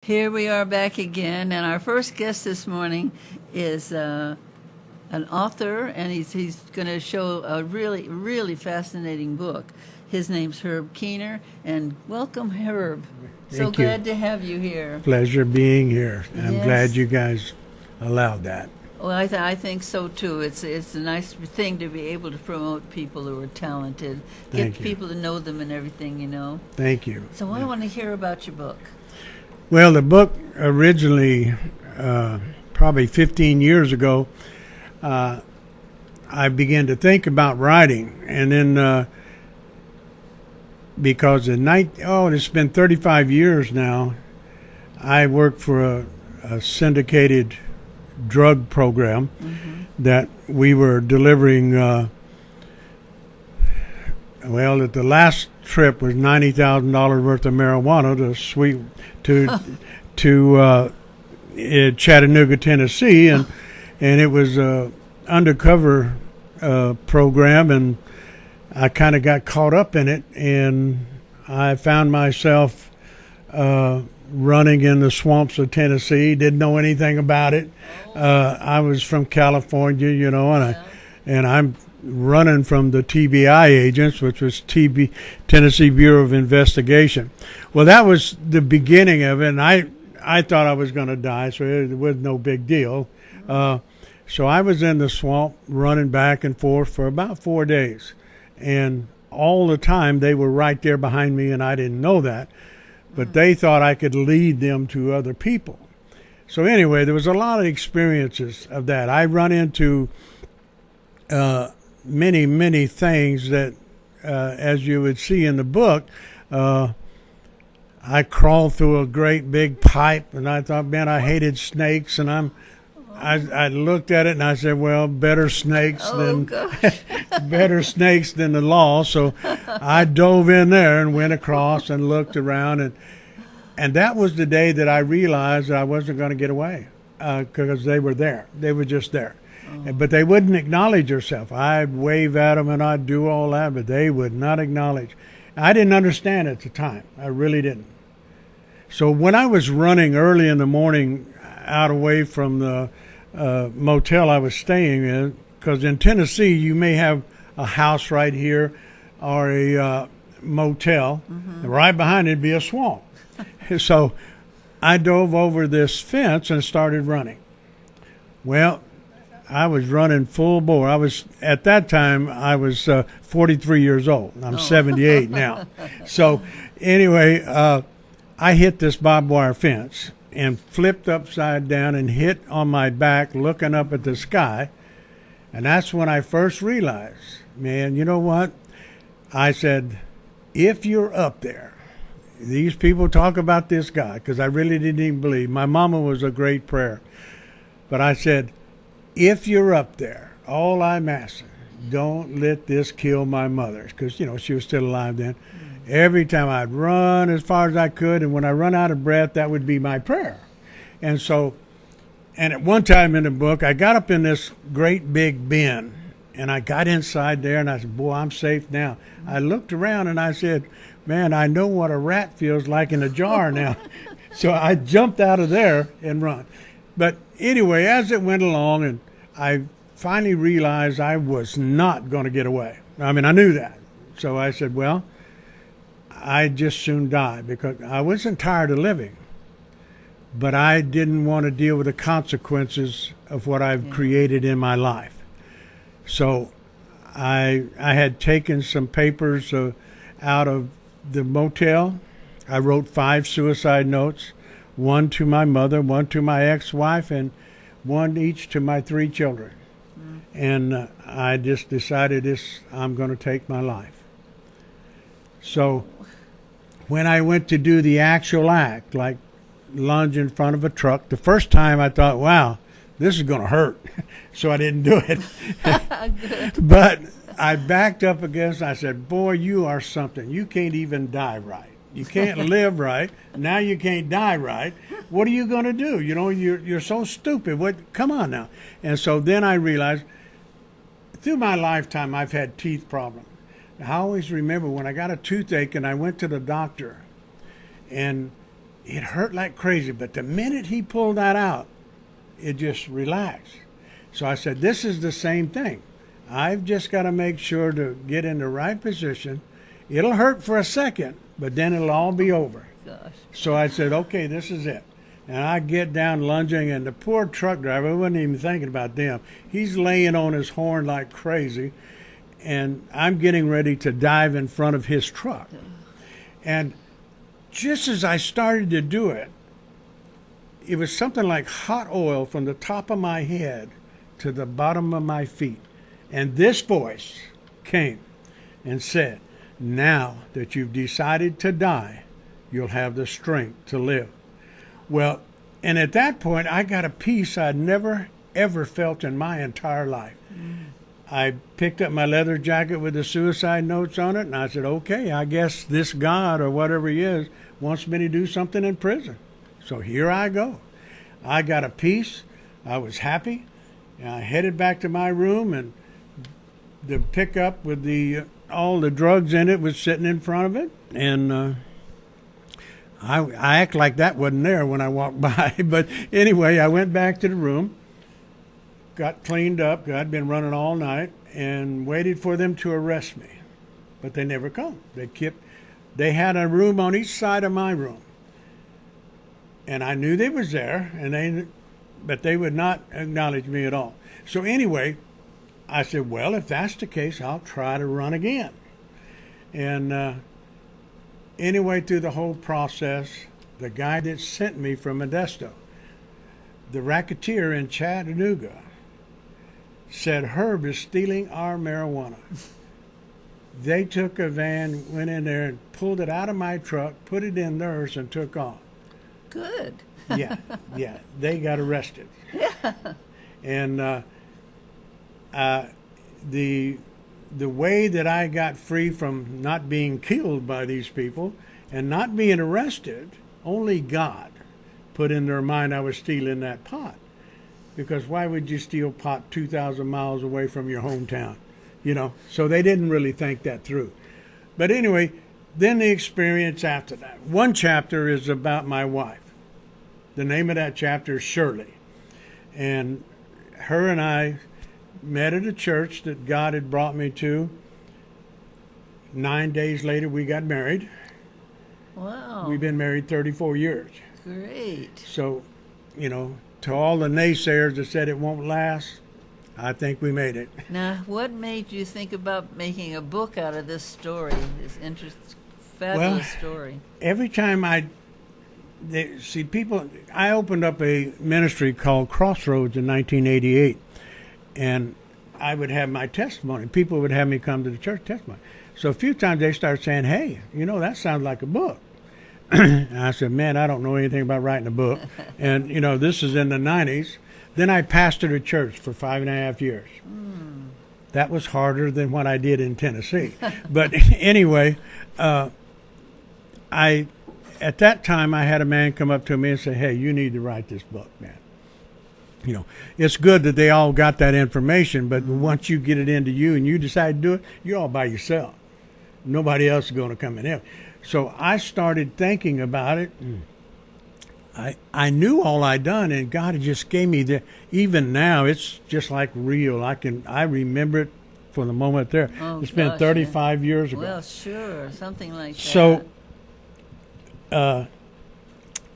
Here we are back again, and our first guest this morning is an author, and he's going to show a really fascinating book. His name's Herb Keener, and welcome, Herb. So Thank you. glad to have you here. Pleasure being here. I'm Yes. glad you guys allowed that. Well, I think so too. It's a nice thing to be able to promote people who are talented, Thank get you. people to know them and everything. Thank you. So I want to hear about your book. Well, the book originally, probably 15 years ago, I began to think about writing, and then because it's been 35 years now. I worked for a syndicated drug program that we were delivering. At the last trip was $90,000 worth of marijuana to Chattanooga, Tennessee, and it was a undercover program, and I kind of got caught up in it, and I found myself running in the swamps of Tennessee. Didn't know anything about it. I was from California, and I'm running from the TBI agents, which was Tennessee Bureau of Investigation. Well, that was the beginning of it, and I thought I was going to die, so it was no big deal. So I was in the swamp running back and forth for about 4 days, and all the time they were right there behind me, and I didn't know that, but they thought I could lead them to other people. So anyway, there was a lot of experiences of that. I run into many things that, as you would see in the book, I crawled through a great big pipe, and I thought, man, I hated snakes, and I looked at it and I said, well, better snakes than the law. So I dove in there and went across and looked around, and that was the day that I realized that I wasn't going to get away, because they were there. They were just there. But they wouldn't acknowledge themselves. I'd wave at them and I'd do all that, but they would not acknowledge. I didn't understand at the time. I really didn't. So when I was running early in the morning out away from the motel I was staying in, because in Tennessee you may have a house right here or a motel, and right behind it'd be a swamp. So I dove over this fence and started running. Well, I was running full bore. At that time, I was 43 years old. I'm 78 now. So anyway, I hit this barbed wire fence and flipped upside down and hit on my back looking up at the sky. And that's when I first realized, man, you know what? I said, if you're up there, these people talk about this guy, because I really didn't even believe. My mama was a great prayer. But I said, if you're up there, all I'm asking, don't let this kill my mother, because, she was still alive then. Every time I'd run as far as I could, and when I run out of breath, that would be my prayer. And at one time in the book, I got up in this great big bin, and I got inside there, and I said, boy, I'm safe now. I looked around, and I said, man, I know what a rat feels like in a jar now. So I jumped out of there and run. But anyway, as it went along, and I finally realized I was not going to get away. I mean, I knew that. So I said, well, I'd just soon die, because I wasn't tired of living, but I didn't want to deal with the consequences of what I've created in my life. So I had taken some papers out of the motel. I wrote 5 suicide notes, one to my mother, one to my ex-wife, and one each to my 3 children. And I just decided I'm going to take my life. So when I went to do the actual act, like lunge in front of a truck, the first time I thought, wow, this is going to hurt. So I didn't do it. But I backed up against, I said, boy, you are something. You can't even die right. You can't live right. Now you can't die right. What are you going to do? You're so stupid. Come on now. And so then I realized, through my lifetime, I've had teeth problems. I always remember when I got a toothache and I went to the doctor, and it hurt like crazy. But the minute he pulled that out, it just relaxed. So I said, this is the same thing. I've just got to make sure to get in the right position. It'll hurt for a second, but then it'll all be over. Gosh. So I said, okay, this is it. And I get down lunging, and the poor truck driver, I wasn't even thinking about them. He's laying on his horn like crazy, and I'm getting ready to dive in front of his truck. And just as I started to do it, it was something like hot oil from the top of my head to the bottom of my feet. And this voice came and said, now that you've decided to die, you'll have the strength to live. Well, and at that point, I got a peace I'd never, ever felt in my entire life. I picked up my leather jacket with the suicide notes on it, and I said, okay, I guess this God or whatever he is wants me to do something in prison. So here I go. I got a peace. I was happy. And I headed back to my room, and the pickup with all the drugs in it was sitting in front of it. And I act like that wasn't there when I walked by. But anyway, I went back to the room, got cleaned up. I'd been running all night, and waited for them to arrest me. But they never come. They had a room on each side of my room. And I knew they was there, but they would not acknowledge me at all. So anyway, I said, well, if that's the case, I'll try to run again. And anyway, through the whole process, the guy that sent me from Modesto, the racketeer in Chattanooga, said Herb is stealing our marijuana. They took a van, went in there and pulled it out of my truck, put it in theirs, and took off. Good. Yeah, they got arrested. Yeah. And the way that I got free from not being killed by these people and not being arrested, only God put in their mind I was stealing that pot. Because why would you steal pot 2,000 miles away from your hometown? So they didn't really think that through. But anyway, then the experience after that. One chapter is about my wife. The name of that chapter is Shirley. And her and I met at a church that God had brought me to. 9 days later, we got married. Wow. We've been married 34 years. Great. So, to all the naysayers that said it won't last, I think we made it. Now, what made you think about making a book out of this story, fabulous story? Every time I opened up a ministry called Crossroads in 1988, and I would have my testimony. People would have me come to the church testimony. So a few times they started saying, hey, that sounds like a book. And I said, man, I don't know anything about writing a book. And, this is in the 90s. Then I pastored a church for 5.5 years. That was harder than what I did in Tennessee. But anyway, at that time, I had a man come up to me and say, hey, you need to write this book, man. It's good that they all got that information, but once you get it into you and you decide to do it, you're all by yourself. Nobody else is going to come in here. So I started thinking about it. I knew all I'd done, and God had just gave me even now, it's just like real. I remember it for the moment there. Oh, it's been 35 years ago. Well, sure, something like that. So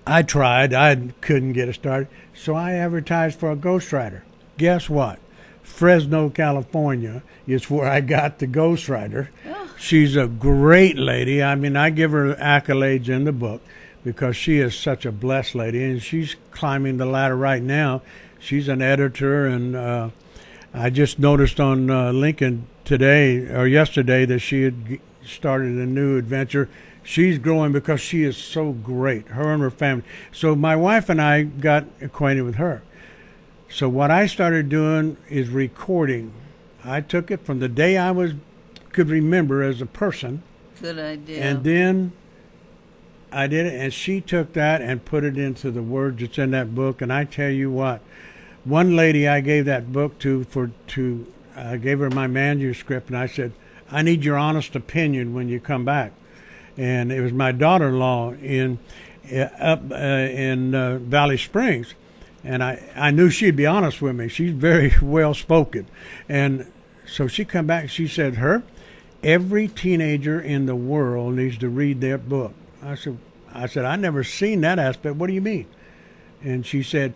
I tried. I couldn't get it started. So I advertised for a ghostwriter. Guess what? Fresno, California is where I got the ghostwriter. Oh. She's a great lady. I mean, I give her accolades in the book because she is such a blessed lady, and she's climbing the ladder right now. She's an editor, and I just noticed on Lincoln today or yesterday that she had started a new adventure. She's growing because she is so great, her and her family. So my wife and I got acquainted with her. So what I started doing is recording. I took it from the day could remember as a person. Good idea. And then I did it, and she took that and put it into the words that's in that book. And I tell you what, one lady I gave that book to I gave her my manuscript, and I said, I need your honest opinion when you come back. And it was my daughter-in-law, and up in Valley Springs. And I knew she'd be honest with me. She's very well spoken. And so she come back and she said, Herb, every teenager in the world needs to read that book. I said, I never seen that aspect. What do you mean? And she said,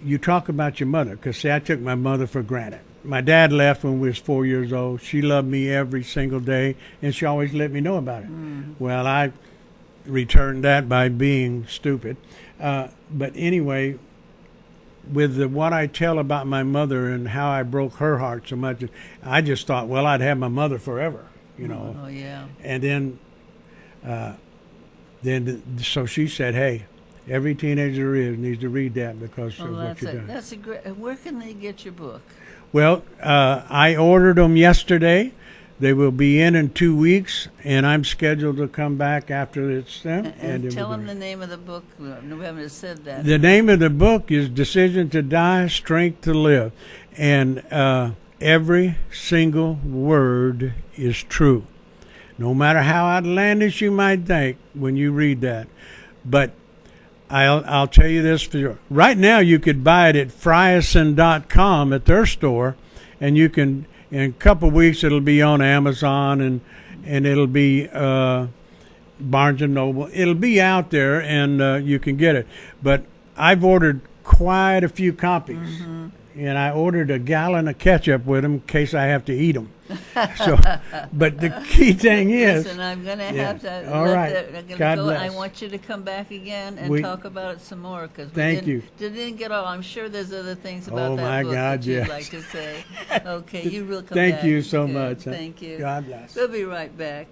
you talk about your mother. Because, see, I took my mother for granted. My dad left when we was 4 years old. She loved me every single day, and she always let me know about it. Well, I returned that by being stupid. But anyway, with what I tell about my mother and how I broke her heart so much, I just thought, well, I'd have my mother forever, you know. Oh, yeah. And so she said, hey, every teenager needs to read that because of what you've done. That's a great. Where can they get your book? Well, I ordered them yesterday. They will be in 2 weeks, and I'm scheduled to come back after it's done. And tell them the name of the book. No, we haven't said that. The name of the book is Decision to Die, Strength to Live. And every single word is true. No matter how outlandish you might think when you read that. But I'll tell you this for sure. Right now, you could buy it at frierson.com at their store, and you can, in a couple of weeks, it'll be on Amazon, and it'll be Barnes & Noble. It'll be out there, and you can get it. But I've ordered quite a few copies, and I ordered a gallon of ketchup with them in case I have to eat them. So, but the key thing is, listen, I'm going to have to. All right. God go. bless. I want you to come back again and talk about it some more because we didn't get all. I'm sure there's other things about that book that you'd like to say. Okay, you will come back. Thank you so much. Thank you. God bless. We'll be right back.